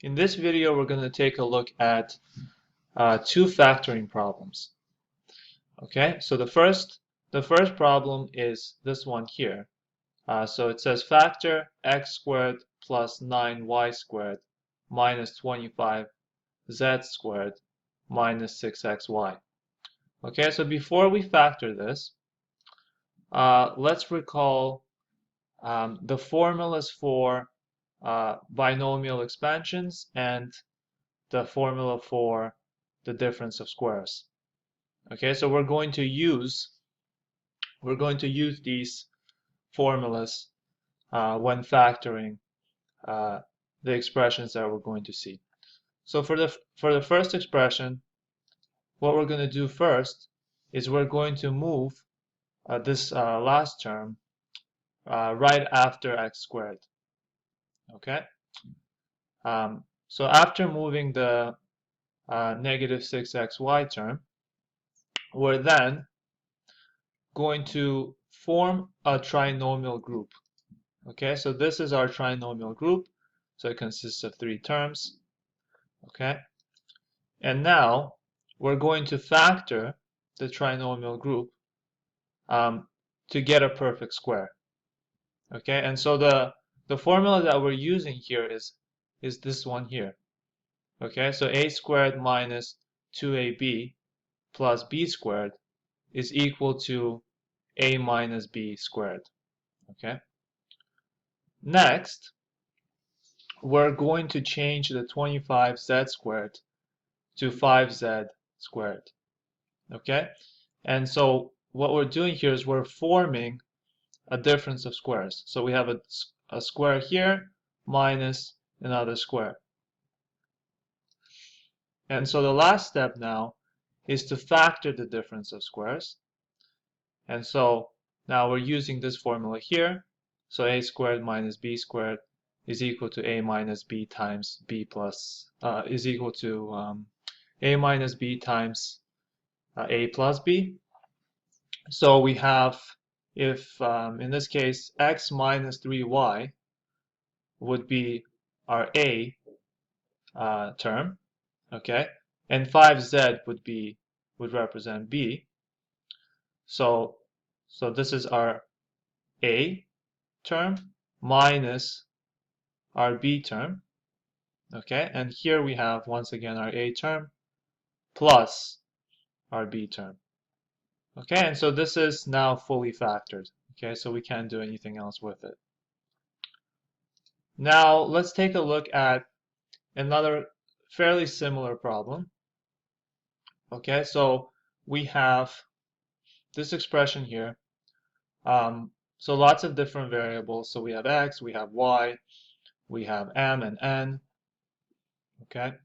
In this video, we're going to take a look at two factoring problems. Okay, so the first problem is this one here. So it says factor x squared plus 9y squared minus 25z squared minus 6xy. Okay, so before we factor this, let's recall the formulas for binomial expansions and the formula for the difference of squares. Okay, so we're going to use these formulas when factoring the expressions that we're going to see. So for the first expression, what we're going to do first is we're going to move this last term right after x squared. Okay. So after moving the negative 6xy term, we're then going to form a trinomial group. Okay, so this is our trinomial group. So it consists of three terms. Okay, and now we're going to factor the trinomial group to get a perfect square. Okay, and so the formula that we're using here is this one here. Okay, so a squared minus 2ab plus b squared is equal to a minus b squared. Okay. Next, we're going to change the 25z squared to 5z squared. Okay. And so what we're doing here is we're forming a difference of squares. So we have a square here minus another square. And so the last step now is to factor the difference of squares. And so now we're using this formula here. So a squared minus b squared is equal to a minus b times b plus is equal to a minus b times a plus b. So we have, if in this case x minus 3y would be our a term, okay, and 5z would represent b. So this is our a term minus our b term, okay, and here we have once again our a term plus our b term. Okay, and so this is now fully factored. Okay, so we can't do anything else with it. Now let's take a look at another fairly similar problem. Okay, so we have this expression here. So lots of different variables. So we have x, we have y, we have m and n. Okay.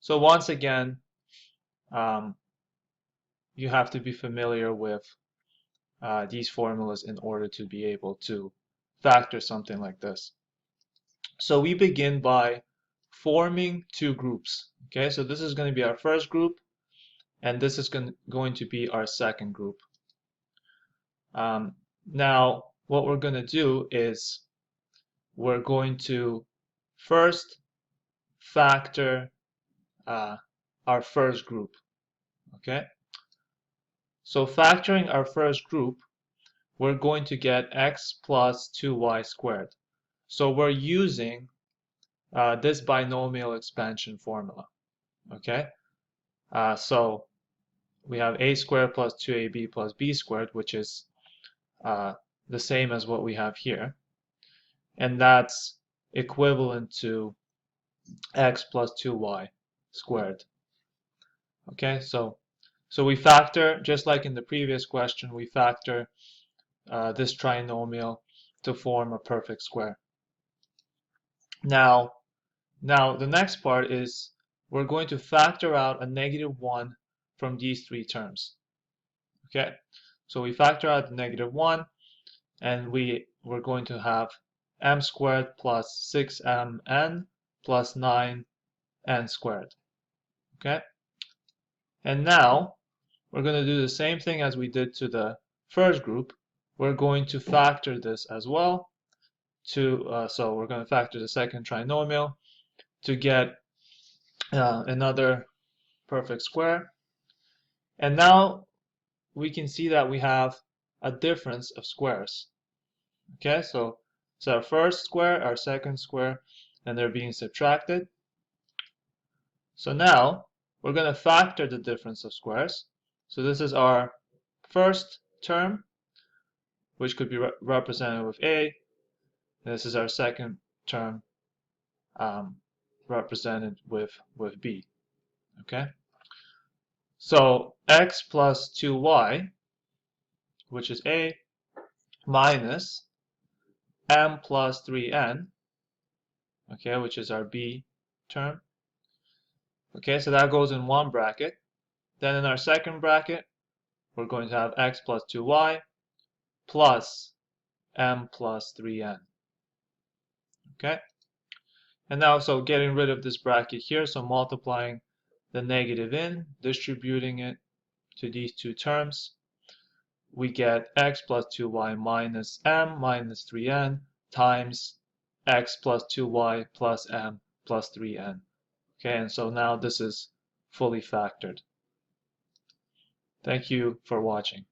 So once again, you have to be familiar with these formulas in order to be able to factor something like this. So we begin by forming two groups. Okay, so this is going to be our first group, and this is going to be our second group. Now, what we're going to do is we're going to first factor our first group. Okay, so factoring our first group, we're going to get x plus 2y squared. So we're using this binomial expansion formula. Okay, so we have a squared plus 2ab plus b squared, which is the same as what we have here, and that's equivalent to x plus 2y squared. Okay, so we factor, just like in the previous question, we factor this trinomial to form a perfect square. Now the next part is we're going to factor out a -1 from these three terms. Okay, so we factor out the -1, and we're going to have m squared plus 6mn plus 9n squared. Okay, and now we're going to do the same thing as we did to the first group. We're going to factor this as well. So we're going to factor the second trinomial to get another perfect square. And now we can see that we have a difference of squares. Okay, so it's our first square, our second square, and they're being subtracted. So now we're going to factor the difference of squares. So this is our first term, which could be represented with A. And this is our second term, represented with B. Okay, so x plus 2y, which is A, minus m plus 3n, okay, which is our B term. Okay, so that goes in one bracket. Then in our second bracket, we're going to have x plus 2y plus m plus 3n. Okay, and now so getting rid of this bracket here, so multiplying the negative in, distributing it to these two terms, we get x plus 2y minus m minus 3n times x plus 2y plus m plus 3n. Okay, and so now this is fully factored. Thank you for watching.